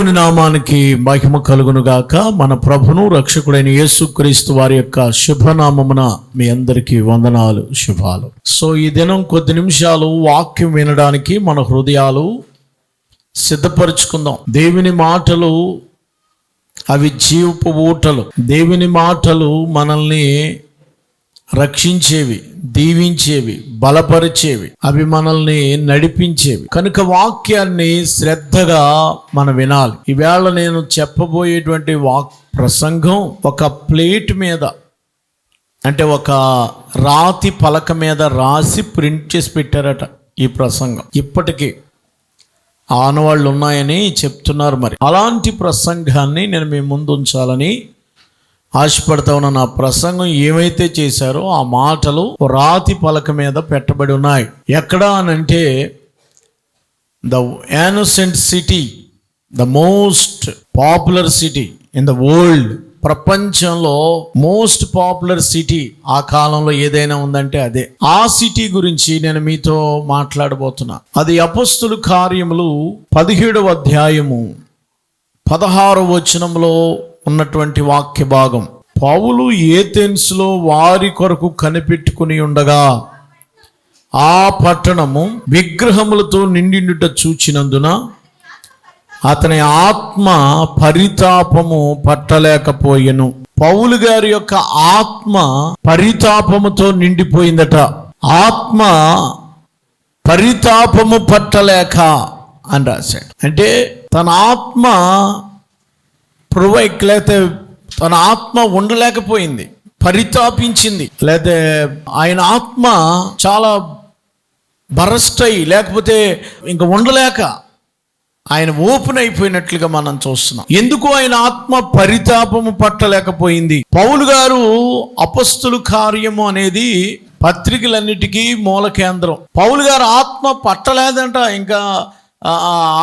దేవుని నామానికి మహిమ కలుగును గాక. మన ప్రభును రక్షకుడైన యేసుక్రీస్తు వారి యొక్క శుభనామమున మీ అందరికీ వందనాలు, శుభాలు. సో ఈ దినం కొద్ది నిమిషాలు వాక్యం వినడానికి మన హృదయాలు సిద్ధపరుచుకుందాం. దేవుని మాటలు అవి జీవపు ఊటలు. దేవుని మాటలు మనల్ని రక్షించేవి, దీవించేవి, బలపరిచేవి, అవి మనల్ని నడిపించేవి. కనుక వాక్యాన్ని శ్రద్ధగా మనం వినాలి. ఈవేళ నేను చెప్పబోయేటువంటి ప్రసంగం ఒక ప్లేట్ మీద, అంటే ఒక రాతి పలక మీద రాసి ప్రింట్ చేసి పెట్టారట. ఈ ప్రసంగం ఇప్పటికీ ఆనవాళ్ళు ఉన్నాయని చెప్తున్నారు. మరి అలాంటి ప్రసంగాన్ని నేను మీ ముందు ఉంచాలని ఆశపడతా ఉన్న నా ప్రసంగం ఏమైతే చేశారో ఆ మాటలు రాతి పలక మీద పెట్టబడి ఉన్నాయి. ఎక్కడ అనంటే the ancient city, the most popular city in the world. ప్రపంచంలో మోస్ట్ పాపులర్ సిటీ ఆ కాలంలో ఏదైనా ఉందంటే అదే. ఆ సిటీ గురించి నేను మీతో మాట్లాడబోతున్నా. అది అపొస్తలుల కార్యములు 17వ అధ్యాయము 16వ వచనంలో ఉన్నటువంటి వాక్య భాగం. పౌలు ఏథెన్స్లో వారి కొరకు కనిపెట్టుకుని ఉండగా ఆ పట్టణము విగ్రహములతో నిండినట్టు చూచినందున అతని ఆత్మ పరితాపము పట్టలేకపోయెను. పౌలు గారి యొక్క ఆత్మ పరితాపముతో నిండిపోయిందట. ఆత్మ పరితాపము పట్టలేక అని రాశాడు. అంటే తన ఆత్మ లేకపోతే తన ఆత్మ ఉండలేకపోయింది, పరితాపించింది. లేకపోతే ఆయన ఆత్మ చాలా బరస్ట్ అయ్యి, లేకపోతే ఇంకా ఉండలేక ఆయన ఓపెన్ అయిపోయినట్లుగా మనం చూస్తున్నాం. ఎందుకు ఆయన ఆత్మ పరితాపము పట్టలేకపోయింది? పౌలు గారు అపొస్తలుల కార్యము అనేది పత్రికలన్నిటికీ మూల కేంద్రం. పౌలు గారు ఆత్మ పట్టలేదంట. ఇంకా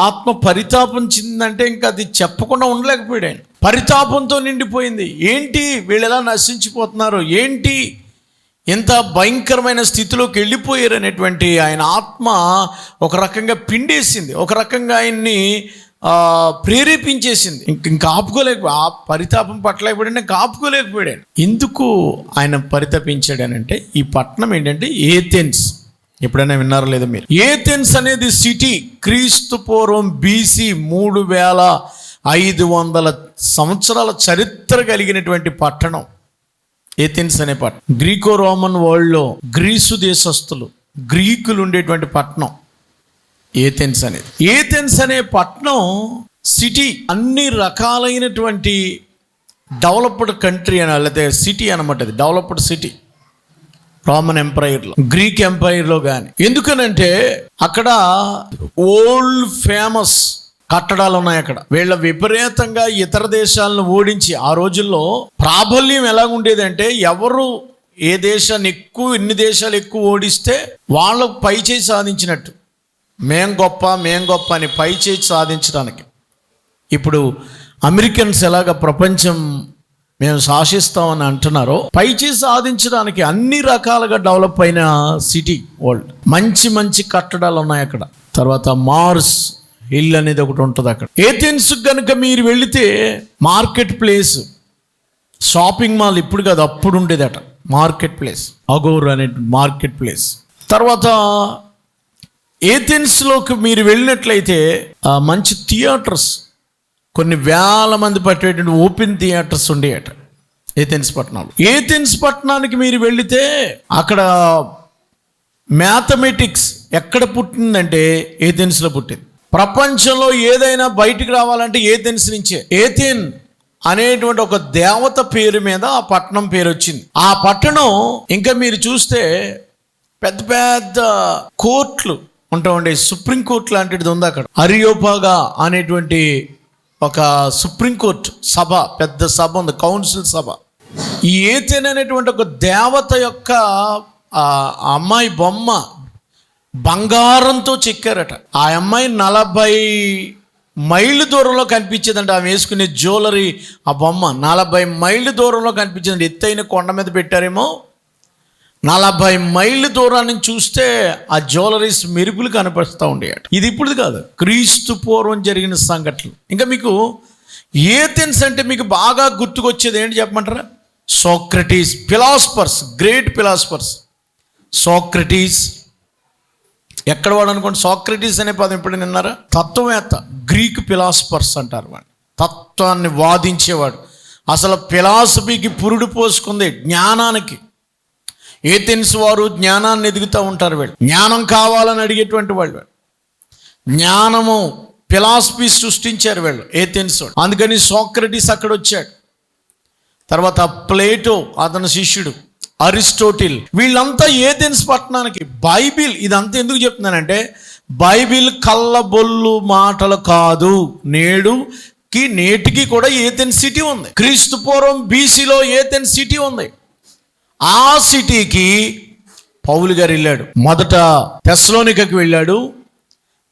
ఆత్మ పరితాపం చెందిందంటే ఇంకా అది చెప్పకుండా ఉండలేకపోయాడు. ఆయన పరితాపంతో నిండిపోయింది. ఏంటి వీళ్ళు ఎలా నశించిపోతున్నారు, ఏంటి ఎంత భయంకరమైన స్థితిలోకి వెళ్ళిపోయారు అనేటువంటి ఆయన ఆత్మ ఒక రకంగా పిండేసింది, ఒక రకంగా ఆయన్ని ప్రేరేపించేసింది. ఇంకా ఆ పరితాపం పట్టలేకపోయాడు, ఇంకా ఆపుకోలేకపోయాడు. ఎందుకు ఆయన పరితపించాడనంటే ఈ పట్టణం ఏంటంటే ఏథెన్స్. ఎప్పుడైనా విన్నారో లేదో మీరు? ఏథెన్స్ అనేది సిటీ క్రీస్తు పూర్వం BC 3500 సంవత్సరాల చరిత్ర కలిగినటువంటి పట్టణం ఏథెన్స్ అనే పట్టణం. గ్రీకో రోమన్ వరల్డ్లో గ్రీసు దేశస్థులు, గ్రీకులు ఉండేటువంటి పట్టణం ఏథెన్స్ అనేది. ఏథెన్స్ అనే పట్టణం సిటీ అన్ని రకాలైనటువంటి డెవలప్డ్ కంట్రీ అని, లేకపోతే సిటీ అనమాట. అది డెవలప్డ్ సిటీ రోమన్ ఎంపైర్లో, గ్రీక్ ఎంపైర్లో కానీ. ఎందుకనంటే అక్కడ ఓల్డ్ ఫేమస్ కట్టడాలు ఉన్నాయి. అక్కడ వీళ్ళ విపరీతంగా ఇతర దేశాలను ఓడించి, ఆ రోజుల్లో ప్రాబల్యం ఎలా ఉండేదంటే ఎవరు ఏ దేశాన్ని ఎన్ని దేశాలు ఎక్కువ ఓడిస్తే వాళ్ళకు పై చేయి సాధించినట్టు. మేం గొప్ప అని పై చేయి సాధించడానికి. ఇప్పుడు అమెరికన్స్ ఎలాగ ప్రపంచం మేము శాసిస్తామని అంటున్నారో, పైచేసి సాధించడానికి అన్ని రకాలుగా డెవలప్ అయిన సిటీ వరల్డ్. మంచి మంచి కట్టడాలు ఉన్నాయి అక్కడ. తర్వాత మార్స్ హిల్ అనేది ఒకటి ఉంటుంది అక్కడ. ఏథెన్స్ కనుక మీరు వెళితే మార్కెట్ ప్లేస్, షాపింగ్ మాల్ ఇప్పుడు కాదు అప్పుడు ఉండేదట. మార్కెట్ ప్లేస్, అగోర్ అనే మార్కెట్ ప్లేస్. తర్వాత ఏథెన్స్లోకి మీరు వెళ్ళినట్లయితే మంచి థియేటర్స్, కొన్ని వేల మంది పట్టేటువంటి ఓపెన్ థియేటర్స్ ఉండేయట ఏథెన్స్ పట్టణంలో. ఏథెన్స్ పట్టణానికి మీరు వెళితే అక్కడ మ్యాథమెటిక్స్ ఎక్కడ పుట్టిందంటే ఏథెన్స్లో పుట్టింది. ప్రపంచంలో ఏదైనా బయటికి రావాలంటే ఏథెన్స్ నుంచే. ఏథెన్ అనేటువంటి ఒక దేవత పేరు మీద ఆ పట్టణం పేరు వచ్చింది. ఆ పట్టణం ఇంకా మీరు చూస్తే పెద్ద పెద్ద కోర్టులు ఉంటామండి. సుప్రీంకోర్టు లాంటిది ఉంది అక్కడ. అరియోపాగా అనేటువంటి ఒక సుప్రీంకోర్టు సభ, పెద్ద సభ ఉంది, కౌన్సిల్ సభ. ఈ ఏథెన్ అనేటువంటి ఒక దేవత యొక్క అమ్మాయి బొమ్మ బంగారంతో చెక్కారట. ఆ అమ్మాయి 40 మైళ్ళ దూరంలో కనిపించేదంట. ఆమె వేసుకునే జ్యువెలరీ, ఆ బొమ్మ 40 మైళ్ళ దూరంలో కనిపించేదండి. ఎత్తైన కొండ మీద పెట్టారేమో 40 మైళ్ళ దూరాన్ని చూస్తే ఆ జ్యువెలరీస్ మెరుపులు కనిపిస్తూ ఉండేవి. ఇది ఇప్పుడు కాదు, క్రీస్తు పూర్వం జరిగిన సంఘటనలు. ఇంకా మీకు ఏథెన్స్ అంటే మీకు బాగా గుర్తుకొచ్చేది ఏంటి చెప్పమంటారా? Socrates, philosophers, great philosophers. Socrates ఎక్కడ వాడు అనుకోండి, సోక్రటీస్ అనే పదం ఎప్పుడు విన్నారా? తత్వవేత్త, గ్రీక్ ఫిలాసఫర్స్ అంటారు వాడు. తత్వాన్ని వాదించేవాడు. అసలు ఫిలాసఫీకి పురుడు పోసుకుంది జ్ఞానానికి. ఏథెన్స్ వారు జ్ఞానాన్ని ఎదుగుతూ ఉంటారు. వీళ్ళు జ్ఞానం కావాలని అడిగేటువంటి వాళ్ళు. జ్ఞానము, ఫిలాసఫీ సృష్టించారు వీళ్ళు ఏథెన్స్ వాడు. అందుకని సోక్రటీస్ అక్కడ వచ్చాడు. తర్వాత ప్లేటో అతని శిష్యుడు, అరిస్టోటిల్, వీళ్ళంతా ఏథెన్స్ పట్టణానికి. బైబిల్ ఇదంతా ఎందుకు చెప్తున్నానంటే, బైబిల్ కళ్ళబొల్లు మాటలు కాదు. నేటికి కూడా ఏథెన్స్ సిటీ ఉంది. క్రీస్తు పూర్వం బీసీలో ఏథెన్స్ సిటీ ఉంది. ఆ సిటీకి పౌలు గారు వెళ్ళాడు. మొదట తెస్సలోనికకి వెళ్ళాడు.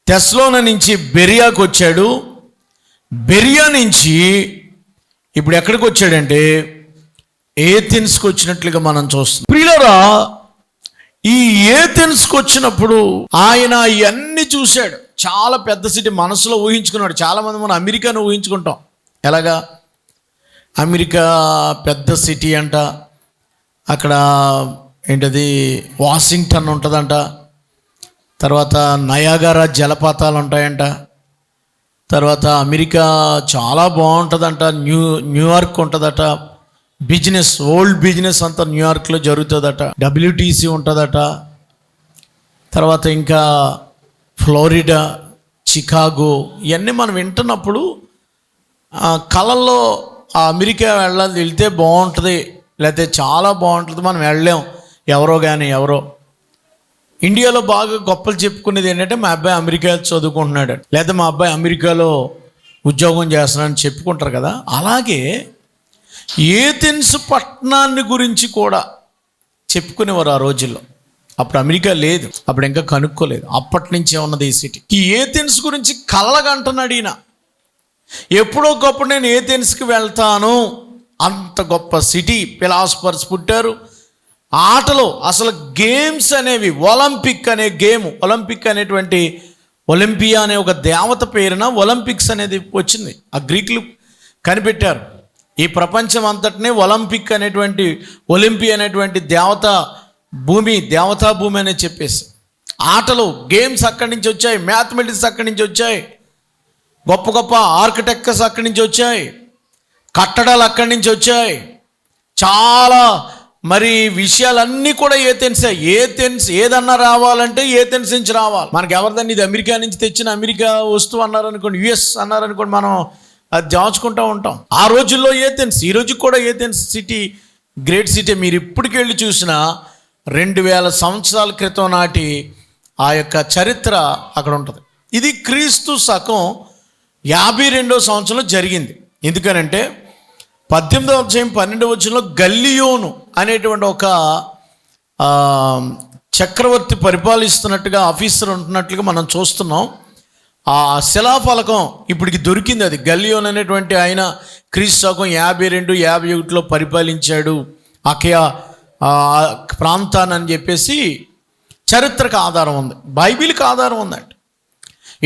తెస్సలోని నుంచి బెరియాకు వచ్చాడు. బెరియా నుంచి ఇప్పుడు ఎక్కడికి వచ్చాడంటే ఏథెన్స్కి వచ్చినట్లుగా మనం చూస్తున్నాం. ప్రియులారా, ఈ ఏథెన్స్కి వచ్చినప్పుడు ఆయన ఇవన్నీ చూశాడు. చాలా పెద్ద సిటీ మనసులో ఊహించుకున్నాడు. చాలామంది మనం అమెరికాను ఊహించుకుంటాం. ఎలాగా? అమెరికా పెద్ద సిటీ అంట, అక్కడ ఏంటది వాషింగ్టన్ ఉంటుందంట, తర్వాత నయాగరా జలపాతాలు ఉంటాయంట, తర్వాత అమెరికా చాలా బాగుంటుందంట, న్యూయార్క్ ఉంటుందట, బిజినెస్, ఓల్డ్ బిజినెస్ అంతా న్యూయార్క్లో జరుగుతుందట, WTC ఉంటుందట, తర్వాత ఇంకా ఫ్లోరిడా, చికాగో, ఇవన్నీ మనం వింటున్నప్పుడు కళల్లో ఆ అమెరికా వెళ్తే బాగుంటుంది, లేకపోతే చాలా బాగుంటుంది, మనం వెళ్ళాం. ఎవరో ఇండియాలో బాగా గొప్పలు చెప్పుకునేది ఏంటంటే, మా అబ్బాయి అమెరికా చదువుకుంటున్నాడు, లేదా మా అబ్బాయి అమెరికాలో ఉద్యోగం చేస్తున్నాడని చెప్పుకుంటారు కదా. అలాగే ఏథెన్స్ పట్టణాన్ని గురించి కూడా చెప్పుకునేవారు ఆ రోజుల్లో. అప్పుడు అమెరికా లేదు, అప్పుడు ఇంకా కనుక్కోలేదు, అప్పటి నుంచే ఉన్నది ఈ సిటీ. ఈ ఏథెన్స్ గురించి కళ్ళగంటున్నాడు ఈయన. ఎప్పుడో గొప్ప నేను ఏథెన్స్కి వెళ్తాను, అంత గొప్ప సిటీ, ఫిలాసఫర్స్ పుట్టారు. ఆటలు, అసలు గేమ్స్ అనేవి, ఒలింపిక్ అనే గేమ్, ఒలింపిక్ అనేటువంటి ఒలింపియా అనే ఒక దేవత పేరున ఒలింపిక్స్ అనేది వచ్చింది. ఆ గ్రీకులు కనిపెట్టారు. ఈ ప్రపంచం అంతటినే ఒలింపిక్ అనేటువంటి, ఒలింపియా అనేటువంటి దేవతా భూమి అని చెప్పేసి, ఆటలు, గేమ్స్ అక్కడి నుంచి వచ్చాయి. మ్యాథమెటిక్స్ అక్కడి నుంచి వచ్చాయి. గొప్ప గొప్ప ఆర్కిటెక్చర్స్ అక్కడి నుంచి వచ్చాయి. కట్టడాలు అక్కడి నుంచి వచ్చాయి. చాలా మరి విషయాలన్నీ కూడా ఏథెన్సే. ఏథెన్స్ ఏదన్నా రావాలంటే ఏథెన్స్ నుంచి రావాలి. మనకి ఎవరిదన్నా ఇది అమెరికా నుంచి తెచ్చిన అమెరికా వస్తువు అన్నారనుకోండి, US అన్నారనుకోండి, మనం అది దాచుకుంటూ ఉంటాం. ఆ రోజుల్లో ఏథెన్స్, ఈ రోజు కూడా ఏథెన్స్ సిటీ గ్రేట్ సిటీ. మీరు ఇప్పటికి వెళ్ళి చూసినా 2000 సంవత్సరాల క్రితం నాటి ఆ యొక్క చరిత్ర అక్కడ ఉంటుంది. ఇది క్రీస్తు శకం 52వ సంవత్సరంలో జరిగింది. ఎందుకనంటే 18వ అధ్యాయం 12వ వచనంలో గల్లియోను అనేటువంటి ఒక చక్రవర్తి పరిపాలిస్తున్నట్టుగా, ఆఫీసర్ ఉంటున్నట్లుగా మనం చూస్తున్నాం. ఆ శిలాఫలకం ఇప్పటికి దొరికింది. అది గల్లియోన్ అనేటువంటి ఆయన క్రీస్తు శకం 52-51లో పరిపాలించాడు అకయా ప్రాంతాన్ని అని చెప్పేసి చరిత్రకు ఆధారం ఉంది, బైబిల్కి ఆధారం ఉందండి.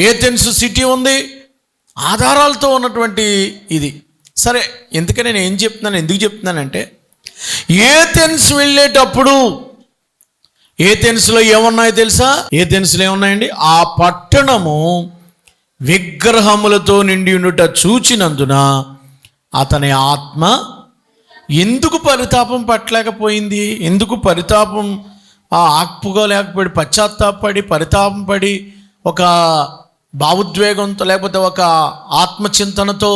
ఏథెన్స్ సిటీ ఉంది, ఆధారాలతో ఉన్నటువంటి ఇది. సరే, ఎందుకని నేను ఎందుకు చెప్తున్నానంటే, ఏథెన్స్ వెళ్ళేటప్పుడు ఏథెన్స్లో ఏమున్నాయో తెలుసా? ఏథెన్స్లో ఏమున్నాయండి? ఆ పట్టణము విగ్రహములతో నిండి ఉండుట చూచినందున అతని ఆత్మ ఎందుకు పరితాపం పట్టలేకపోయింది? ఎందుకు పరితాపం ఆపుకోలేకపోయి, పశ్చాత్తాపడి, పరితాపం పడి, ఒక భావోద్వేగంతో, లేకపోతే ఒక ఆత్మచింతనతో,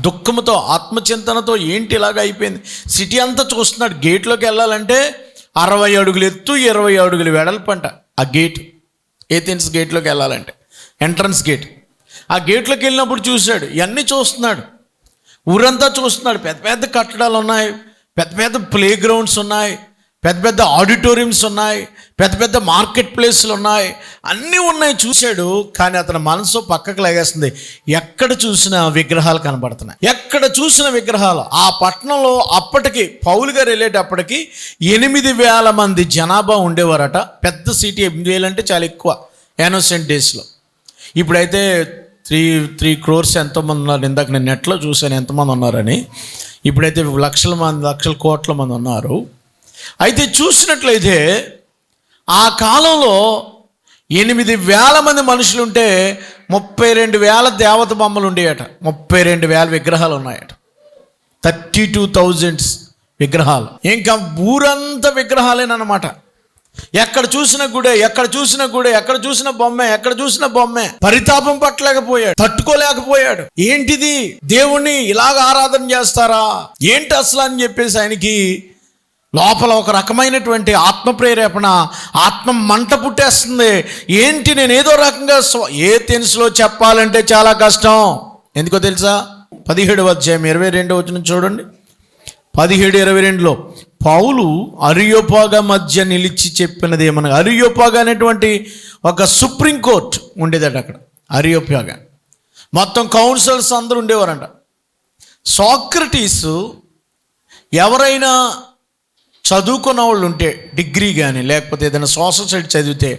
దుఃఖంతో, ఆత్మచింతనతో ఏంటి ఇలాగ అయిపోయింది? సిటీ అంతా చూస్తున్నాడు. గేట్లోకి వెళ్ళాలంటే 60 అడుగులు ఎత్తు, 20 అడుగులు వెడల్పంట ఆ గేట్. ఏథెన్స్ గేట్లోకి వెళ్ళాలంటే ఎంట్రన్స్ గేట్. ఆ గేట్లోకి వెళ్ళినప్పుడు చూశాడు, ఇవన్నీ చూస్తున్నాడు, ఊరంతా చూస్తున్నాడు. పెద్ద పెద్ద కట్టడాలు ఉన్నాయి, పెద్ద పెద్ద ప్లే గ్రౌండ్స్ ఉన్నాయి, పెద్ద పెద్ద ఆడిటోరియంస్ ఉన్నాయి, పెద్ద పెద్ద మార్కెట్ ప్లేస్లు ఉన్నాయి, అన్నీ ఉన్నాయి. చూశాడు, కానీ అతని మనసు పక్కకు లాగేస్తుంది. ఎక్కడ చూసినా విగ్రహాలు కనబడుతున్నాయి, ఎక్కడ చూసిన విగ్రహాలు. ఆ పట్టణంలో అప్పటికి పౌలు గారు వెళ్ళేటప్పటికి 8,000 మంది జనాభా ఉండేవారట. పెద్ద సిటీ, 8,000 అంటే చాలా ఎక్కువ ఇన్నోసెంట్ డేస్లో. ఇప్పుడైతే 3 crores ఎంతోమంది ఉన్నారు. ఇందాక నేను నెట్లో చూశాను ఎంతమంది ఉన్నారని. ఇప్పుడైతే లక్షల కోట్ల మంది ఉన్నారు. అయితే చూసినట్లయితే ఆ కాలంలో 8,000 మంది మనుషులుంటే 32,000 దేవత బొమ్మలు ఉండేయట, 32,000 విగ్రహాలు ఉన్నాయట, 32,000 విగ్రహాలు. ఇంకా ఊరంతా విగ్రహాలేనమాట. ఎక్కడ చూసిన గుడే, ఎక్కడ చూసిన గుడే, ఎక్కడ చూసిన బొమ్మే, ఎక్కడ చూసిన బొమ్మే. పరితాపం పట్టలేకపోయాడు, తట్టుకోలేకపోయాడు. ఏంటిది, దేవుణ్ణి ఇలాగ ఆరాధన చేస్తారా ఏంటి అసలు అని చెప్పేసి ఆయనకి లోపల ఒక రకమైనటువంటి ఆత్మ ప్రేరేపణ, ఆత్మ మంట పుట్టేస్తుంది. ఏంటి, నేను ఏదో రకంగా ఏథెన్స్లో చెప్పాలంటే చాలా కష్టం. ఎందుకో తెలుసా? 17వ అధ్యాయం 22వ వచనం చూడండి. 17:22లో పౌలు అరియోపాగా మధ్య నిలిచి చెప్పినది ఏమనగా, అరియోపాగా అనేటువంటి ఒక సుప్రీంకోర్ట్ ఉండేదట అక్కడ. అరియోపాగా మొత్తం కౌన్సిల్స్ అందరూ ఉండేవారంట. సాక్రటీస్ ఎవరైనా చదువుకున్న వాళ్ళు ఉంటే, డిగ్రీ కానీ లేకపోతే ఏదైనా సోషల్ సైడ్ చదివితే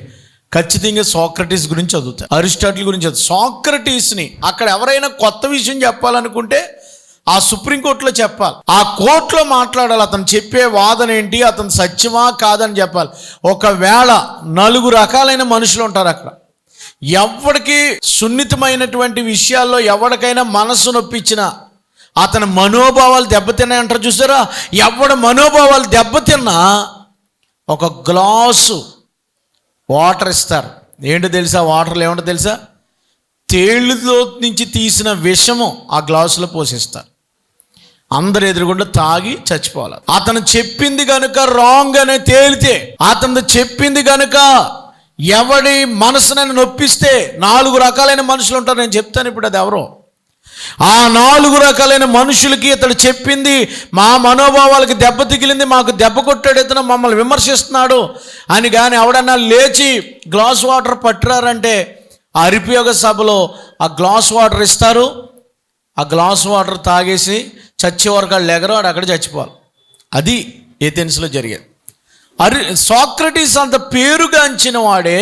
ఖచ్చితంగా సాక్రటీస్ గురించి చదువుతారు, అరిస్టాటిల్ గురించి చదువుతారు. సాక్రటీస్ని అక్కడ ఎవరైనా కొత్త విషయం చెప్పాలనుకుంటే ఆ సుప్రీంకోర్టులో చెప్పాలి, ఆ కోర్టులో మాట్లాడాలి. అతను చెప్పే వాదన ఏంటి, అతను సత్యమా కాదని చెప్పాలి. ఒకవేళ 4 రకాలైన మనుషులు ఉంటారు అక్కడ. ఎవరికి సున్నితమైనటువంటి విషయాల్లో ఎవరికైనా మనసు నొప్పించినా, అతని మనోభావాలు దెబ్బతిన్నాయి అంటారు చూసారా, ఎవడ మనోభావాలు దెబ్బతిన్నా ఒక గ్లాసు వాటర్ ఇస్తారు. ఏంటో తెలుసా? వాటర్లో ఏమంటో తెలుసా? తేళ్ళలో నుంచి తీసిన విషము ఆ గ్లాసులో పోసిస్తారు. అందరు ఎదురుగుండా తాగి చచ్చిపోవాలి. అతను చెప్పింది కనుక రాంగ్ అనే తేలితే, అతను చెప్పింది కనుక ఎవడి మనసునని నొప్పిస్తే 4 రకాలైన మనుషులు ఉంటారు. నేను చెప్తాను ఇప్పుడు అది ఎవరో. ఆ 4 రకాలైన మనుషులకి ఇతడు చెప్పింది మా మనోభావాలకి దెబ్బ తగిలింది, మాకు దెబ్బ కొట్టాడు, ఇతను మమ్మల్ని విమర్శిస్తున్నాడు అని కానీ ఎవడన్నా లేచి గ్లాస్ వాటర్ పట్టారంటే ఆ అరిపయోగ సభలో ఆ గ్లాస్ వాటర్ ఇస్తారు. ఆ గ్లాస్ వాటర్ తాగేసి చచ్చే వరకు లేగరు, అక్కడ చచ్చిపోవాలి. అది ఏథెన్స్లో జరిగేది. సాక్రటీస్ అంత పేరుగాంచిన వాడే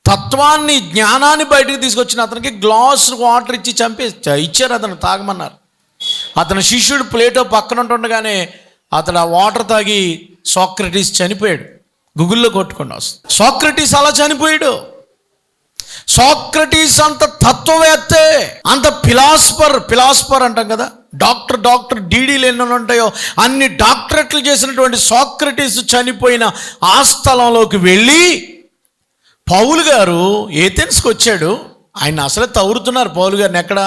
తత్వాన్ని, జ్ఞానాన్ని బయటకు తీసుకొచ్చిన అతనికి గ్లాస్ వాటర్ ఇచ్చి ఇచ్చారు. అతను తాగమన్నారు. అతని శిష్యుడు ప్లేటో పక్కన ఉంటుండగానే అతడు ఆ వాటర్ తాగి సాక్రటీస్ చనిపోయాడు. గూగుల్లో కొట్టుకుండా వస్తుంది. సాక్రటీస్ అలా చనిపోయాడు. సాక్రటీస్ అంత తత్వవేత్తే, అంత ఫిలాసఫర్ అంటాం కదా, డాక్టర్ డీడీలు ఎన్నో ఉంటాయో అన్ని డాక్టరేట్లు చేసినటువంటి సాక్రటీస్ చనిపోయిన ఆ స్థలంలోకి వెళ్ళి పౌలు గారు ఏథెన్స్కి వచ్చాడు. ఆయన అసలే తవురుతున్నారు పౌలు గారిని. ఎక్కడ?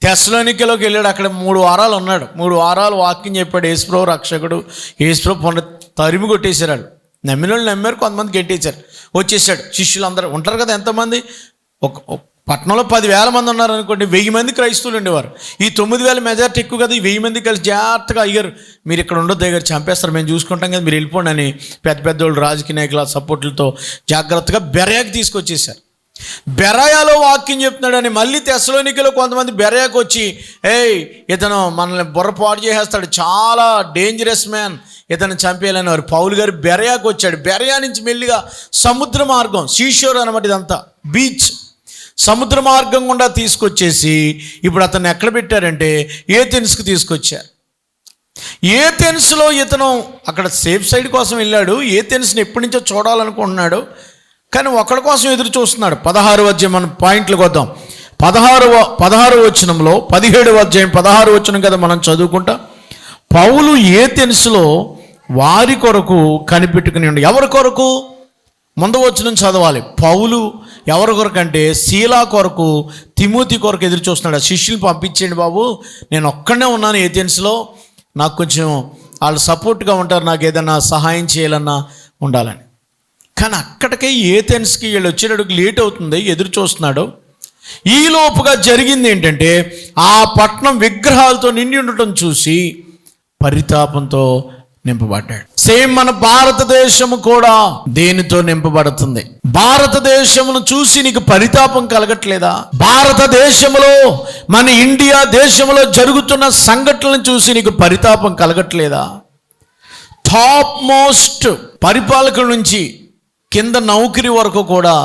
తెస్సలోనికలోకి వెళ్ళాడు. అక్కడ 3 వారాలు ఉన్నాడు. 3 వారాలు వాక్యం చెప్పాడు. యేసుప్రభు రక్షకుడు, యేసుప్రభు తరిమి కొట్టేశారు. నమ్మిన వాళ్ళు నమ్మారు, కొంతమంది గెట్టేశారు. వచ్చేసాడు. శిష్యులు అందరూ ఉంటారు కదా, ఎంతమంది? ఒక పట్టణంలో 10,000 మంది ఉన్నారు అనుకోండి, 1000 మంది క్రైస్తవులు ఉండేవారు. ఈ 9,000 మెజార్టీ ఎక్కువ కదా. ఈ 1000 మంది కలిసి జాగ్రత్తగా అయ్యారు, మీరు ఇక్కడ ఉండొద్దు అయ్యారు, చంపేస్తారు, మేము చూసుకుంటాం కదా, మీరు వెళ్ళిపోండి అని పెద్దోళ్ళు రాజకీయ నాయకుల సపోర్టులతో జాగ్రత్తగా బెరయాకి తీసుకొచ్చేసారు. బెరయాలో వాక్యం చెప్తున్నాడని మళ్ళీ తెస్సలోనికలో కొంతమంది బెరయాకు వచ్చి, ఇతను మనల్ని బుర్రపాటు చేసేస్తాడు, చాలా డేంజరస్ మ్యాన్, ఇతను చంపేయాలని వారు. పౌలు గారు బెరయాకు వచ్చాడు. బెరయా నుంచి మెల్లిగా సముద్ర మార్గం, సీషోర్ అనమాట, ఇదంతా బీచ్, సముద్ర మార్గం గుండా తీసుకొచ్చేసి ఇప్పుడు అతన్ని ఎక్కడ పెట్టారంటే ఏథెన్స్కి తీసుకొచ్చారు. ఏథెన్స్లో ఇతను అక్కడ సేఫ్ సైడ్ కోసం వెళ్ళాడు. ఏథెన్స్ని ఎప్పటి నుంచో చూడాలనుకుంటున్నాడు, కానీ ఒకడి కోసం ఎదురు చూస్తున్నాడు. 16వ అధ్యాయం మనం పాయింట్లకు వద్దాం. 16వ వచనంలో, 17వ అధ్యాయం 16వ వచనం కదా మనం చదువుకుంటాం. పౌలు ఏథెన్స్లో వారి కొరకు కనిపెట్టుకుని ఉండి. ఎవరి కొరకు? ముందు వచనం చదవాలి. పౌలు ఎవరి కొరకు అంటే శీలా కొరకు, తిమోతి కొరకు ఎదురు చూస్తున్నాడు. శిష్యులు పంపించండి బాబు, నేను ఒక్కడే ఉన్నాను ఏథెన్స్లో, నాకు కొంచెం వాళ్ళు సపోర్ట్గా ఉంటారు, నాకు ఏదైనా సహాయం చేయాలన్నా ఉండాలని. కానీ అక్కడికే ఏథెన్స్కి వీళ్ళు వచ్చేటప్పుడు లేట్ అవుతుంది, ఎదురు చూస్తున్నాడు. ఈ లోపుగా జరిగింది ఏంటంటే, ఆ పట్టణం విగ్రహాలతో నిండి ఉండటం చూసి పరితాపంతో నింపబడ్డాడు. సేమ్ మన భారతదేశము కూడా దేనితో నింపబడుతుంది? భారతదేశమును చూసి నీకు పరితాపం కలగట్లేదా? భారతదేశంలో మన ఇండియా దేశంలో జరుగుతున్న సంఘటనలను చూసి నీకు పరితాపం కలగట్లేదా? టాప్ మోస్ట్ పరిపాలకుల నుంచి కింద నౌకరి వరకు కూడా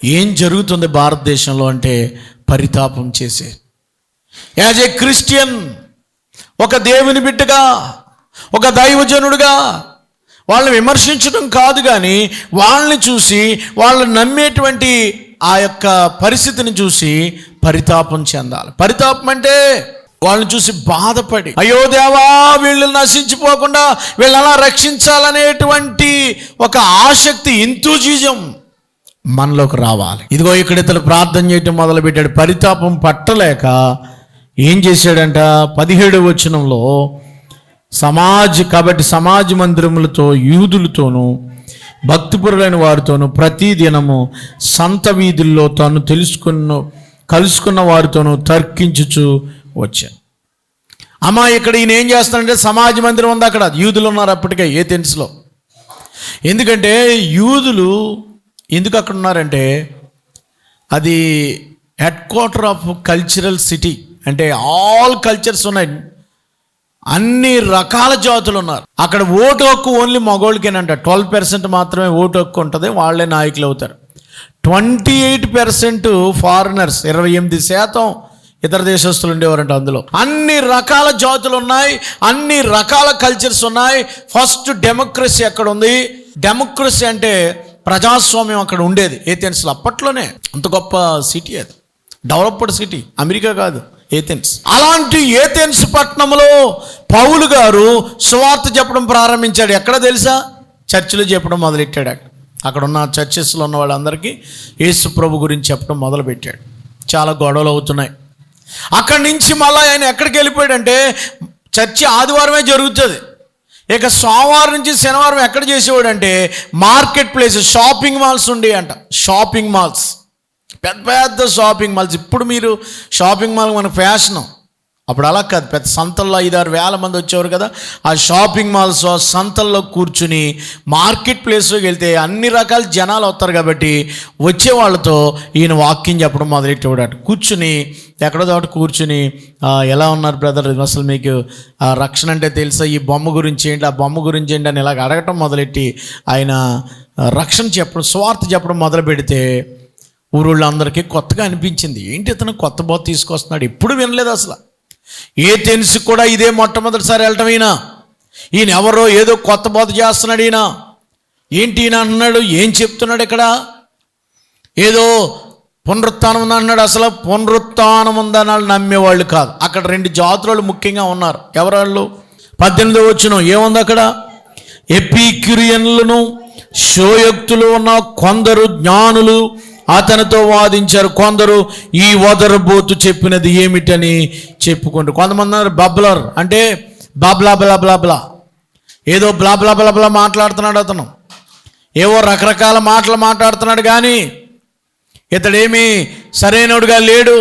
ఏం జరుగుతుంది భారతదేశంలో అంటే పరితాపం చేసే. యాజ్ ఏ క్రిస్టియన్, ఒక దేవుని బిడ్డగా, ఒక దైవజనుడిగా వాళ్ళని విమర్శించడం కాదు, కానీ వాళ్ళని చూసి వాళ్ళు నమ్మేటువంటి ఆ యొక్క పరిస్థితిని చూసి పరితాపం చెందాలి. పరితాపం అంటే వాళ్ళని చూసి బాధపడి, అయ్యో దేవా వీళ్ళు నశించిపోకుండా వీళ్ళని అలా రక్షించాలనేటువంటి ఒక ఆసక్తి, ఎంతూజిజం మనలోకి రావాలి. ఇదిగో ఇక్కడ ఇతను ప్రార్థన చేయటం మొదలుపెట్టాడు. పరితాపం పట్టలేక ఏం చేశాడంట? 17వ వచనంలో కాబట్టి సమాజ మందిరములతో యూదులతోనూ భక్తిపరులైన వారితోనూ ప్రతి దినము సంత వీధుల్లో తాను కలుసుకున్న వారితోనూ తర్కించుచు వచ్చాను. అమ్మా ఇక్కడ ఈయన ఏం చేస్తాడంటే, సమాజ మందిరం ఉంది, అక్కడ యూదులు ఉన్నారు అప్పటికే ఏథెన్స్లో. ఎందుకంటే యూదులు ఎందుకు అక్కడ ఉన్నారంటే అది head quarter of cultural city, అంటే ఆల్ కల్చర్స్ ఉన్నాయి, అన్ని రకాల జాతులు ఉన్నారు అక్కడ. ఓటు హక్కు ఓన్లీ మగోళ్ళకేనంట. 12% మాత్రమే ఓటు హక్కు ఉంటుంది, వాళ్ళే నాయకులు అవుతారు. 28% ఫారినర్స్, 28% ఇతర దేశస్తులు ఉండేవారంట అందులో. అన్ని రకాల జాతులు ఉన్నాయి, అన్ని రకాల కల్చర్స్ ఉన్నాయి. ఫస్ట్ డెమోక్రసీ అక్కడ ఉంది. డెమోక్రసీ అంటే ప్రజాస్వామ్యం అక్కడ ఉండేది ఏథెన్స్లో. అప్పట్లోనే అంత గొప్ప సిటీ అది, డెవలప్డ్ సిటీ, అమెరికా కాదు ఏథెన్స్. అలాంటి ఏథెన్స్ పట్టణంలో పౌలు గారు సువార్త చెప్పడం ప్రారంభించాడు. ఎక్కడ తెలుసా? చర్చిలో చెప్పడం మొదలెట్టాడు. అక్కడ ఉన్న చర్చెస్లో ఉన్న వాళ్ళందరికీ యేసు ప్రభు గురించి చెప్పడం మొదలుపెట్టాడు. చాలా గొడవలు అవుతున్నాయి. అక్కడి నుంచి మళ్ళీ ఆయన ఎక్కడికి వెళ్ళిపోయాడంటే, చర్చి ఆదివారమే జరుగుతుంది, ఇక సోమవారం నుంచి శనివారం ఎక్కడ చేసేవాడు అంటే మార్కెట్ ప్లేస్, షాపింగ్ మాల్స్ ఉండేవి అంట. షాపింగ్ మాల్స్, పెద్ద పెద్ద షాపింగ్ మాల్స్. ఇప్పుడు మీరు షాపింగ్ మాల్ మన ఫ్యాషను, అప్పుడు అలా కాదు. పెద్ద సంతల్లో 5-6 వేల మంది వచ్చేవారు కదా. ఆ షాపింగ్ మాల్స్ సంతల్లో కూర్చుని మార్కెట్ ప్లేస్లోకి వెళ్తే అన్ని రకాల జనాలు వస్తారు కాబట్టి వచ్చే వాళ్ళతో ఈయన వాక్యం చెప్పడం మొదలెట్టేవాడు. అటు కూర్చుని ఎక్కడో చోట కూర్చుని, ఎలా ఉన్నారు బ్రదర్, అసలు మీకు రక్షణ అంటే తెలుసా, ఈ బొమ్మ గురించి ఏంటి, ఆ బొమ్మ గురించి ఏంటి అని ఇలాగ అడగటం మొదలెట్టి ఆయన రక్షణ చెప్పడం, స్వార్థ చెప్పడం మొదలు పెడితే ఊరోళ్ళందరికీ కొత్తగా అనిపించింది. ఏంటి ఇతను కొత్త బోధ తీసుకొస్తున్నాడు, ఎప్పుడు వినలేదు అసలు. ఏథెన్స్ కూడా ఇదే మొట్టమొదటిసారి వెళ్ళటం. ఈయన ఎవరో ఏదో కొత్త బోధ చేస్తున్నాడు. ఏంటి ఈయన అన్నాడు, ఏం చెప్తున్నాడు ఇక్కడ? ఏదో పునరుత్థానం ఉంది అన్నాడు. అసలు పునరుత్థానం ఉందన్నాళ్ళు నమ్మేవాళ్ళు కాదు. అక్కడ 2 జాతులు ముఖ్యంగా ఉన్నారు. ఎవరాళ్ళు? 18వ వచనం ఏముంది అక్కడ? ఎపిక్యూరియన్లను శోయోక్తులు ఉన్న కొందరు జ్ఞానులు అతనితో వాదించారు. కొందరు ఈ వదరబోతు చెప్పినది ఏమిటని చెప్పుకుంటూ, కొంతమంది అన్నారు బబ్లర్, అంటే బాబ్లా బ్లా బ్లా బ్లా, ఏదో బ్లా బ్లా బ్లా బ్లా మాట్లాడుతున్నాడు అతను, ఏవో రకరకాల మాటలు మాట్లాడుతున్నాడు, కానీ ఇతడేమీ సరైనడుగా లేడు,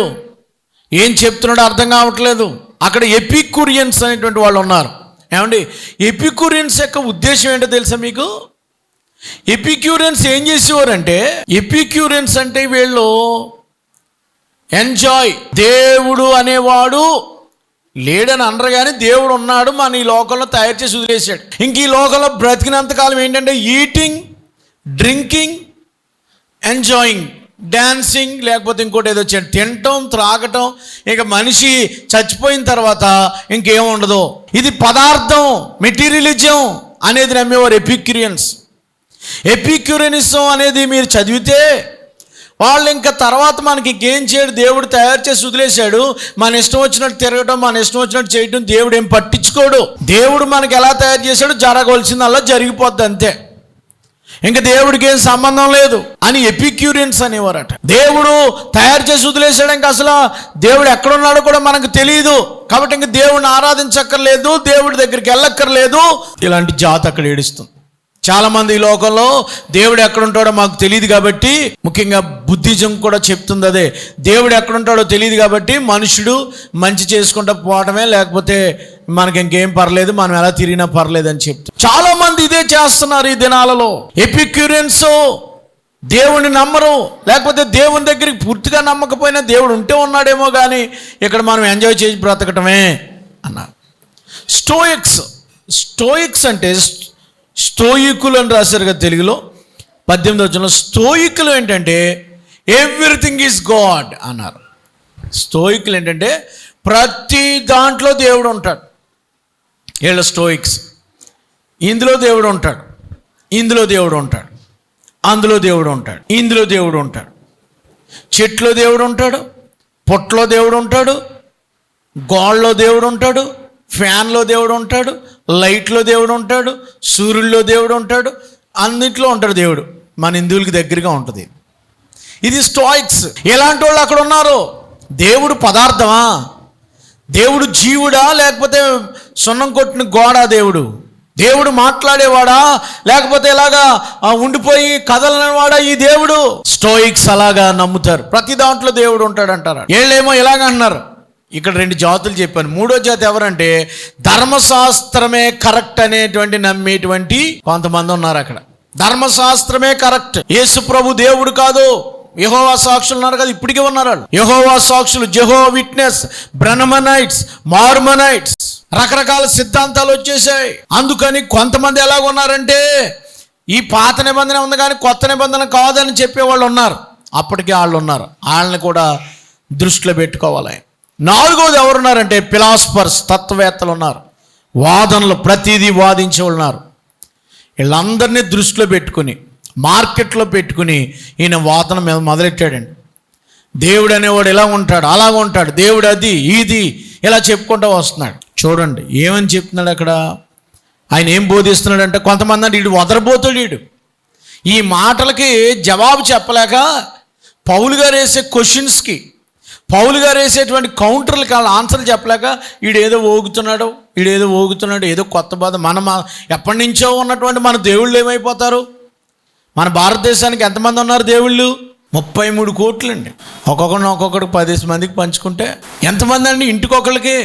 ఏం చెప్తున్నాడో అర్థం కావట్లేదు. అక్కడ ఎపిక్యూరియన్స్ అనేటువంటి వాళ్ళు ఉన్నారు. ఏమండి, ఎపిక్యూరియన్స్ యొక్క ఉద్దేశం ఏంటో తెలుసా మీకు? ఎపిక్యూరియన్స్ ఏం చేసేవారంటే, ఎపిక్యూరియన్స్ అంటే వీళ్ళు ఎంజాయ్, దేవుడు అనేవాడు లేడని అనరు, కానీ దేవుడు ఉన్నాడు, మన ఈ లోకంలో తయారు చేసి వదిలేశాడు. ఇంక ఈ లోకంలో బ్రతికినంతకాలం ఏంటంటే ఈటింగ్, డ్రింకింగ్, ఎంజాయింగ్, డ్యాన్సింగ్, లేకపోతే ఇంకోటి ఏదో తినటం, త్రాగటం. ఇక మనిషి చచ్చిపోయిన తర్వాత ఇంకేం ఉండదు. ఇది పదార్థం, మెటీరియలిజం అనేది నమ్మేవారు ఎపిక్యూరియన్స్. ఎపిక్యూరియనిజం అనేది మీరు చదివితే వాళ్ళు ఇంకా తర్వాత మనకి ఇంకేం చేయడు, దేవుడు తయారు చేసి వదిలేశాడు, మన ఇష్టం వచ్చినట్టు తిరగటం, మన ఇష్టం వచ్చినట్టు చేయటం దేవుడు ఏం పట్టించుకోడు. దేవుడు మనకి ఎలా తయారు చేశాడు, జరగవలసిందల్లా జరిగిపోద్ది అంతే, ఇంకా దేవుడికి ఏం సంబంధం లేదు అని ఎపిక్యూరియన్స్ అనేవారట. దేవుడు తయారు చేసి వదిలేశాడు, ఇంకా అసలు దేవుడు ఎక్కడున్నాడో కూడా మనకు తెలియదు, కాబట్టి ఇంక దేవుడిని ఆరాధించక్కర్లేదు, దేవుడి దగ్గరికి వెళ్ళక్కర్లేదు. ఇలాంటి జాతి అక్కడ ఏడుస్తుంది. చాలామంది ఈ లోకంలో దేవుడు ఎక్కడుంటాడో మాకు తెలియదు కాబట్టి, ముఖ్యంగా బుద్ధిజం కూడా చెప్తుంది అదే, దేవుడు ఎక్కడుంటాడో తెలియదు కాబట్టి మనుషుడు మంచి చేసుకుంటూ పోవటమే, లేకపోతే మనకి ఇంకేం పర్లేదు, మనం ఎలా తిరిగినా పర్లేదు అని చెప్తారు. చాలా మంది ఇదే చేస్తున్నారు ఈ దినాలలో. ఎపిక్యూరియన్స్ దేవుని నమ్మరు, లేకపోతే దేవుని దగ్గరికి పూర్తిగా నమ్మకపోయినా దేవుడు ఉంటే ఉన్నాడేమో కానీ ఇక్కడ మనం ఎంజాయ్ చేసి బ్రతకటమే అన్నారు. స్టోయిక్స్ అంటే స్టోయికులు అని రాశారు కదా తెలుగులో 18వ వచనంలో. స్టోయికులు ఏంటంటే ఎవ్రీథింగ్ ఈజ్ గాడ్ అన్నారు. స్టోయికులు ఏంటంటే ప్రతి దాంట్లో దేవుడు ఉంటాడు. వీళ్ళ స్టోయిక్స్. ఇందులో దేవుడు ఉంటాడు, ఇందులో దేవుడు ఉంటాడు, అందులో దేవుడు ఉంటాడు, ఇందులో దేవుడు ఉంటాడు, చెట్లో దేవుడు ఉంటాడు, పొట్లో దేవుడు ఉంటాడు, గోళ్ళలో దేవుడు ఉంటాడు, ఫ్యాన్లో దేవుడు ఉంటాడు, లైట్లో దేవుడు ఉంటాడు, సూర్యుల్లో దేవుడు ఉంటాడు, అన్నిట్లో ఉంటాడు దేవుడు. మన హిందువులకి దగ్గరగా ఉంటుంది ఇది స్టోయిక్స్. ఎలాంటి వాళ్ళు అక్కడ ఉన్నారు? దేవుడు పదార్థమా? దేవుడు జీవుడా? లేకపోతే సున్నం కొట్టిన గోడ దేవుడు? దేవుడు మాట్లాడేవాడా? లేకపోతే ఇలాగా ఉండిపోయి కదలనివాడా ఈ దేవుడు? స్టోయిక్స్ అలాగా నమ్ముతారు, ప్రతి దాంట్లో దేవుడు ఉంటాడు అంటారు. వీళ్ళేమో ఇలాగ అంటున్నారు. ఇక్కడ 2 జాతులు చెప్పాను. 3వ జాతి ఎవరంటే ధర్మశాస్త్రమే కరెక్ట్ అనేటువంటి నమ్మేటువంటి కొంతమంది ఉన్నారు అక్కడ. ధర్మశాస్త్రమే కరెక్ట్, యేసు ప్రభు దేవుడు కాదు. యెహోవా సాక్షులు ఉన్నారు కదా, ఇప్పటికీ ఉన్నారు వాళ్ళు. యెహోవా సాక్షులు, జెహోవా విట్నెస్, బ్రహ్మనైట్స్, మార్మనైట్స్, రకరకాల సిద్ధాంతాలు వచ్చేసాయి. అందుకని కొంతమంది ఎలాగున్నారంటే ఈ పాత నిబంధన ఉంది కానీ కొత్త నిబంధన కాదని చెప్పేవాళ్ళు ఉన్నారు. అప్పటికే వాళ్ళు ఉన్నారు. వాళ్ళని కూడా దృష్టిలో పెట్టుకోవాలి. 4వది ఎవరున్నారంటే ఫిలాసఫర్స్, తత్వవేత్తలు ఉన్నారు. వాదనలు, ప్రతిదీ వాదించే వాళ్ళు ఉన్నారు. వీళ్ళందరినీ దృష్టిలో పెట్టుకుని మార్కెట్లో పెట్టుకుని ఈయన వాదన మీద మొదలెట్టాడండి. దేవుడు అనేవాడు ఇలా ఉంటాడు, అలాగ ఉంటాడు, దేవుడు అది ఇది ఇలా చెప్పుకుంటూ వస్తున్నాడు. చూడండి ఏమని చెప్తున్నాడు అక్కడ. ఆయన ఏం బోధిస్తున్నాడంటే, కొంతమంది అంటే వీడు వదరబోతాడు. వీడు ఈ మాటలకి జవాబు చెప్పలేక పౌలు గారు వేసే క్వశ్చన్స్కి, పౌలు గారు వేసేటువంటి కౌంటర్లకి వాళ్ళ ఆన్సర్లు చెప్పలేక వీడేదో ఊగుతున్నాడు, ఏదో కొత్త బాధ. ఎప్పటి నుంచో ఉన్నటువంటి మన దేవుళ్ళు ఏమైపోతారు? మన భారతదేశానికి ఎంతమంది ఉన్నారు దేవుళ్ళు? 33 కోట్లు అండి. ఒక్కొక్కడికి 10 మందికి పంచుకుంటే ఎంతమంది అండి? ఇంటికొకళ్ళకి,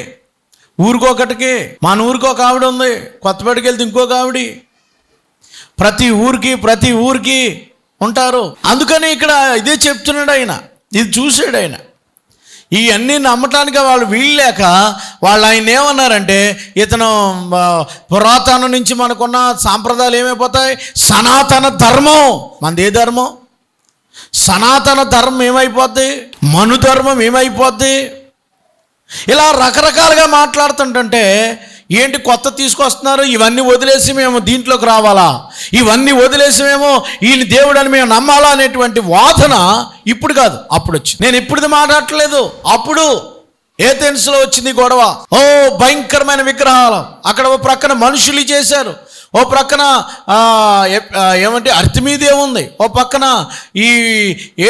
ఊరికొకటికి. మన ఊరికి ఒక ఆవిడ ఉంది, కొత్తపేటకి వెళ్తే ఇంకొక ఆవిడ. ప్రతి ఊరికి ఉంటారు. అందుకని ఇక్కడ ఇదే చెప్తున్నాడు ఆయన. ఇది చూశాడు ఆయన. ఇవన్నీ నమ్మటానికి వాళ్ళు వీళ్ళలేక వాళ్ళు ఆయన ఏమన్నారంటే, ఇతను పురాతనం నుంచి మనకున్న సాంప్రదాయాలు ఏమైపోతాయి? సనాతన ధర్మం. మనది ఏ ధర్మం? సనాతన ధర్మం ఏమైపోద్ది? మను ధర్మం ఏమైపోద్ది? ఇలా రకరకాలుగా మాట్లాడుతుంటే ఏంటి కొత్త తీసుకొస్తున్నారు? ఇవన్నీ వదిలేసి మేము దీంట్లోకి రావాలా? ఇవన్నీ వదిలేసి మేము ఈయన దేవుడు అని మేము నమ్మాలా అనేటువంటి వాదన ఇప్పుడు కాదు, అప్పుడు వచ్చింది. నేను ఇప్పుడుది మాట్లాడట్లేదు. అప్పుడు ఏథెన్స్లో వచ్చింది గొడవ. భయంకరమైన విగ్రహాలు. అక్కడ ఓ ప్రక్కన మనుషులు చేశారు, ఓ ప్రక్కన ఏమంటే అర్తిమీదే ఉంది, ఓ పక్కన ఈ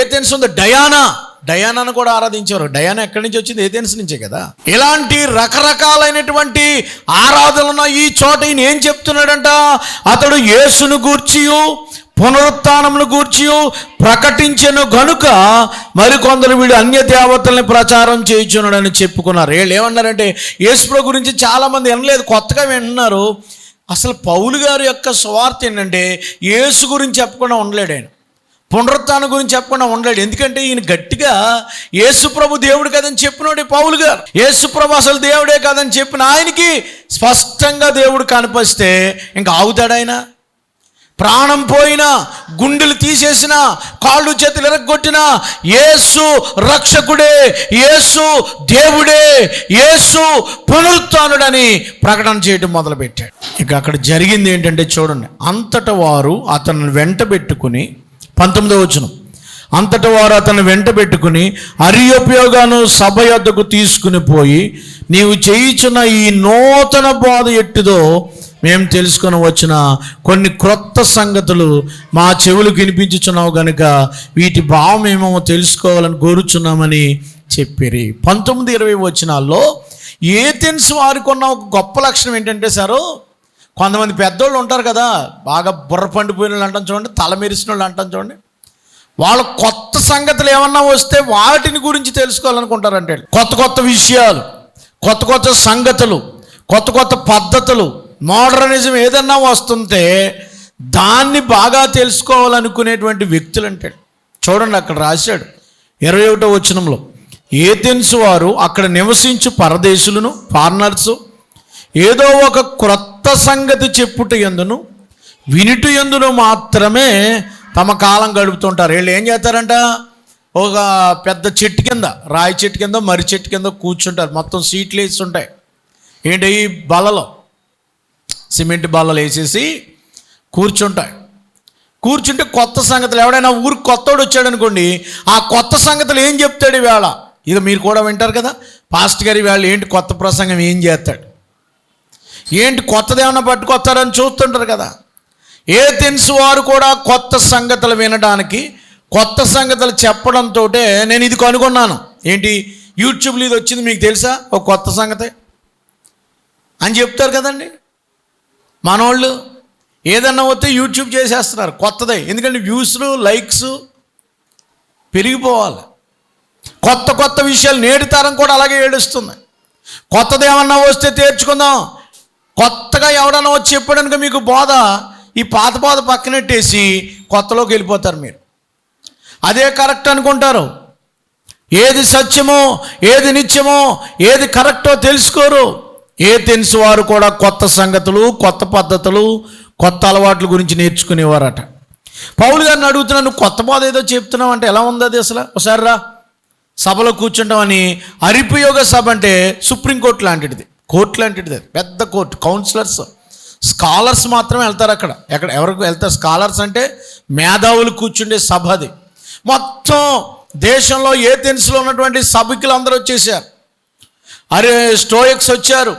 ఏథెన్స్ ఉంది, డయానాను కూడా ఆరాధించారు. డయానా ఎక్కడి నుంచి వచ్చింది? ఏథెన్స్ నుంచే కదా. ఇలాంటి రకరకాలైనటువంటి ఆరాధనలున్న ఈ చోట ఈయన ఏం చెప్తున్నాడంట? అతడు యేసును గూర్చియు పునరుత్థానమును గూర్చియు ప్రకటించెను గనుక మరికొందరు వీడు అన్య దేవతల్ని ప్రచారం చేయుచున్నాడని చెప్పుకున్నారు. వీళ్ళు ఏమన్నారంటే యేసు గురించి చాలామంది వినలేదు, కొత్తగా వింటున్నారు. అసలు పౌలు గారి యొక్క సువార్త ఏంటంటే యేసు గురించి చెప్పకుండా ఉండలేడు ఆయన, పునరుత్థానం గురించి చెప్పకుండా ఉండలేడు. ఎందుకంటే ఈయన గట్టిగా యేసుప్రభు దేవుడు కదని చెప్పినోడే పౌలు గారు. యేసుప్రభు అసలు దేవుడే కాదని చెప్పిన ఆయనకి స్పష్టంగా దేవుడు కనిపిస్తే ఇంకా ఆగుతాడు ఆయన? ప్రాణం పోయినా, గుండెలు తీసేసిన, కాళ్ళు చేతులు ఎరగొట్టిన యేసు రక్షకుడే, యేసు దేవుడే, యేసు పునరుత్థానుడని ప్రకటన చేయడం మొదలుపెట్టాడు. ఇక అక్కడ జరిగింది ఏంటంటే చూడండి, అంతటా వారు అతను వెంట పెట్టుకుని 19వ వచనం, అంతటా వారు అతను వెంట పెట్టుకుని అరియోపయోగాను సభ యొద్దకు తీసుకుని పోయి, నీవు చేయుచున్న ఈ నూతన బోధ ఎట్టిదో మేము తెలుసుకొని వచ్చిన కొన్ని క్రొత్త సంగతులు మా చెవులకు వినిపించుచున్నావు కనుక వీటి భావం ఏమో తెలుసుకోవాలని కోరుచున్నామని చెప్పిరి. 19-20 వచనాల్లో ఏథెన్స్ వారికి ఉన్న ఒక గొప్ప లక్షణం ఏంటంటే సారు, కొంతమంది పెద్దోళ్ళు ఉంటారు కదా, బాగా బుర్ర పండిపోయిన వాళ్ళు అంటాం చూడండి, తల మెరిసిన వాళ్ళు అంటాం చూడండి, వాళ్ళు కొత్త సంగతులు ఏమన్నా వస్తే వాటిని గురించి తెలుసుకోవాలనుకుంటారంటే, కొత్త విషయాలు, కొత్త సంగతులు, కొత్త కొత్త పద్ధతులు, మోడర్నిజం ఏదన్నా వస్తుంటే దాన్ని బాగా తెలుసుకోవాలనుకునేటువంటి వ్యక్తులు అంటాడు. చూడండి అక్కడ రాశాడు 21వ వచనంలో, ఏథెన్సు వారు అక్కడ నివసించు పరదేశులను, ఫారినర్సు, ఏదో ఒక క్రొత్త సంగతి చెప్పుట యందును వినుట యందును మాత్రమే తమ కాలం గడుపుతుంటారు. వీళ్ళు ఏం చేస్తారంట, ఒక పెద్ద చెట్టు కింద, రాయి చెట్టు కింద, మర్రి చెట్టు కింద కూర్చుంటారు. మొత్తం సీట్లు వేసి ఉంటాయి. ఏంటి, ఈ బలలో సిమెంట్ బల్లలు వేసేసి కూర్చుంటాయి. కూర్చుంటే కొత్త సంగతులు, ఎవడైనా ఊరికి కొత్తోడు వచ్చాడు అనుకోండి, ఆ కొత్త సంగతులు ఏం చెప్తాడు ఈవేళ. ఇది మీరు కూడా వింటారు కదా, పాస్టర్ గారి వేళ ఏంటి కొత్త ప్రసంగం ఏం చేస్తాడు, ఏంటి కొత్తదేమన్నా పట్టుకొస్తారని చూస్తుంటారు కదా. ఏథెన్సు వారు కూడా కొత్త సంగతులు వినడానికి, కొత్త సంగతులు చెప్పడంతో నేను ఇది కనుగొన్నాను. ఏంటి, యూట్యూబ్లో ఇది వచ్చింది మీకు తెలుసా, ఒక కొత్త సంగతి అని చెప్తారు కదండి. మనోళ్ళు ఏదన్నా వస్తే యూట్యూబ్ చేసేస్తున్నారు కొత్తదే, ఎందుకంటే వ్యూస్లు, లైక్స్ పెరిగిపోవాలి. కొత్త కొత్త విషయాలు నేటి తరం కూడా అలాగే ఏడుస్తుంది. కొత్తది ఏమన్నా వస్తే తీర్చుకుందాం, కొత్తగా ఎవడన్నా వచ్చి చెప్పడానికి మీకు బోధ, ఈ పాత బోధ పక్కనెట్టేసి కొత్తలోకి వెళ్ళిపోతారు మీరు. అదే కరెక్ట్ అనుకుంటారు. ఏది సత్యమో, ఏది నిత్యమో, ఏది కరెక్టో తెలుసుకోరు. ఏథెన్సు వారు కూడా కొత్త సంగతులు, కొత్త పద్ధతులు, కొత్త అలవాట్ల గురించి నేర్చుకునేవారట. పౌలు గారిని అడుగుతున్నాను, నువ్వు కొత్త బోధ ఏదో చెప్తున్నావు అంటే ఎలా ఉంది అది అసలు, ఒకసారి రా సభలో కూర్చుంటామని. అరిపయోగ సభ అంటే సుప్రీంకోర్టు లాంటిది, కోర్టు లాంటిది, పెద్ద కోర్టు. కౌన్సిలర్స్, స్కాలర్స్ మాత్రమే వెళ్తారు అక్కడ. ఎవరికి వెళ్తారు స్కాలర్స్ అంటే? మేధావులు కూర్చుండే సభ అది. మొత్తం దేశంలో ఏథెన్స్లో ఉన్నటువంటి సభికులు అందరూ వచ్చేసారు. స్టోయిక్స్ వచ్చారు,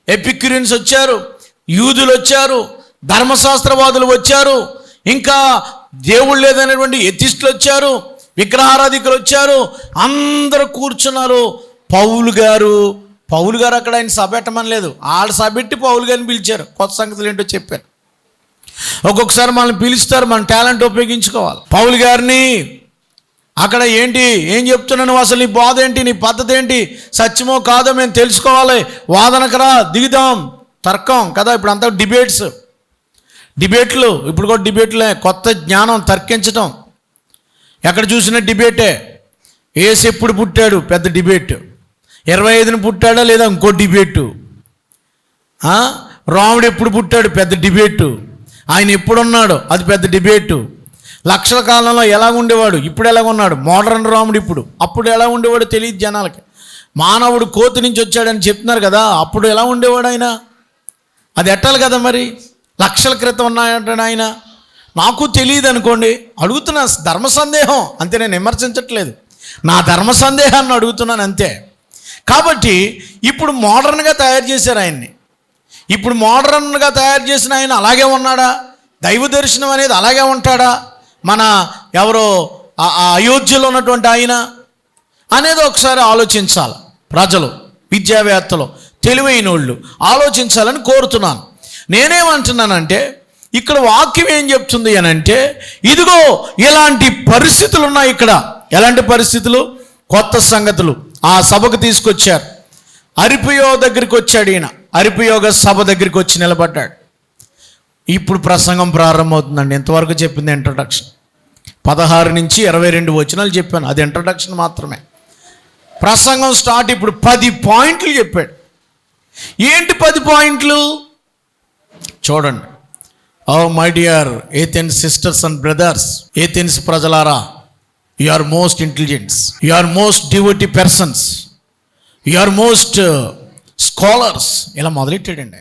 ఎపిక్యూరియన్స్ వచ్చారు, యూదులు వచ్చారు, ధర్మశాస్త్రవాదులు వచ్చారు, ఇంకా దేవుడు లేదనేటువంటి ఎథిస్టులు వచ్చారు, విగ్రహారాధికులు వచ్చారు, అందరూ కూర్చున్నారు. పౌలు గారు అక్కడ ఆయన సభ పెట్టమని లేదు, ఆడ సభ పెట్టి పౌలు గారిని పిలిచారు. కొత్త సంగతులు ఏంటో చెప్పారు. ఒక్కొక్కసారి మనల్ని పిలుస్తారు, మన టాలెంట్ ఉపయోగించుకోవాలి. పౌలు గారిని అక్కడ ఏం చెప్తున్నాను అసలు, నీ బోధ ఏంటి, నీ పద్ధతి ఏంటి, సత్యమో కాదో మేము తెలుసుకోవాలి, వాదనకు రా, దిగుదాం, తర్కం కదా. ఇప్పుడు అంతా డిబేట్లు, ఇప్పుడు కూడా డిబేట్లే, కొత్త జ్ఞానం, తర్కించటం. ఎక్కడ చూసినా డిబేటే. యేసు ఎప్పుడు పుట్టాడు, పెద్ద డిబేట్. 25ని పుట్టాడా లేదా, ఇంకో డిబేటు. రాముడు ఎప్పుడు పుట్టాడు, పెద్ద డిబేటు. ఆయన ఎప్పుడున్నాడు, అది పెద్ద డిబేటు. లక్షల కాలంలో ఎలా ఉండేవాడు, ఇప్పుడు ఎలా ఉన్నాడు, మోడర్న్ రాముడు ఇప్పుడు, అప్పుడు ఎలా ఉండేవాడు తెలియదు జనాలకి. మానవుడు కోతి నుంచి వచ్చాడని చెప్తున్నారు కదా, అప్పుడు ఎలా ఉండేవాడు ఆయన, అది ఎట్టాలి కదా మరి. లక్షల క్రితం ఉన్నాయంటాడు ఆయన, నాకు తెలియదు అనుకోండి. అడుగుతున్నా, ధర్మ సందేహం అంతే, నేను విమర్శించట్లేదు, నా ధర్మ సందేహాన్ని అడుగుతున్నాను అంతే. కాబట్టి ఇప్పుడు మోడర్న్గా తయారు చేశారు ఆయన్ని. ఇప్పుడు మోడర్న్గా తయారు చేసిన ఆయన అలాగే ఉన్నాడా, దైవ దర్శనం అనేది అలాగే ఉంటాడా, మన ఎవరో అయోధ్యలో ఉన్నటువంటి ఆయన అనేది ఒకసారి ఆలోచించాలి. ప్రజలు, విద్యావేత్తలు, తెలివైన వాళ్ళు ఆలోచించాలని కోరుతున్నాను. నేనేమంటున్నానంటే, ఇక్కడ వాక్యం ఏం చెప్తుంది అని అంటే, ఇదిగో ఇలాంటి పరిస్థితులు ఉన్నాయి ఇక్కడ. ఎలాంటి పరిస్థితులు, కొత్త సంగతులు ఆ సభకు తీసుకొచ్చారు. అరిపయో దగ్గరికి వచ్చాడు ఈయన, అరిపయోగ సభ దగ్గరికి వచ్చి నిలబడ్డాడు. ఇప్పుడు ప్రసంగం ప్రారంభమవుతుందండి. ఇంతవరకు చెప్పింది ఇంట్రడక్షన్. 16 నుంచి 22 వచనాలు చెప్పాను, అది ఇంట్రడక్షన్ మాత్రమే. ప్రసంగం స్టార్ట్. ఇప్పుడు 10 పాయింట్లు చెప్పాడు. ఏంటి 10 పాయింట్లు చూడండి. Oh my dear Athens sisters and brothers, Athens ప్రజలారా, you are most intelligents, you are most devotee persons, you are most scholars, ఇలా మొదలెట్టాడండి.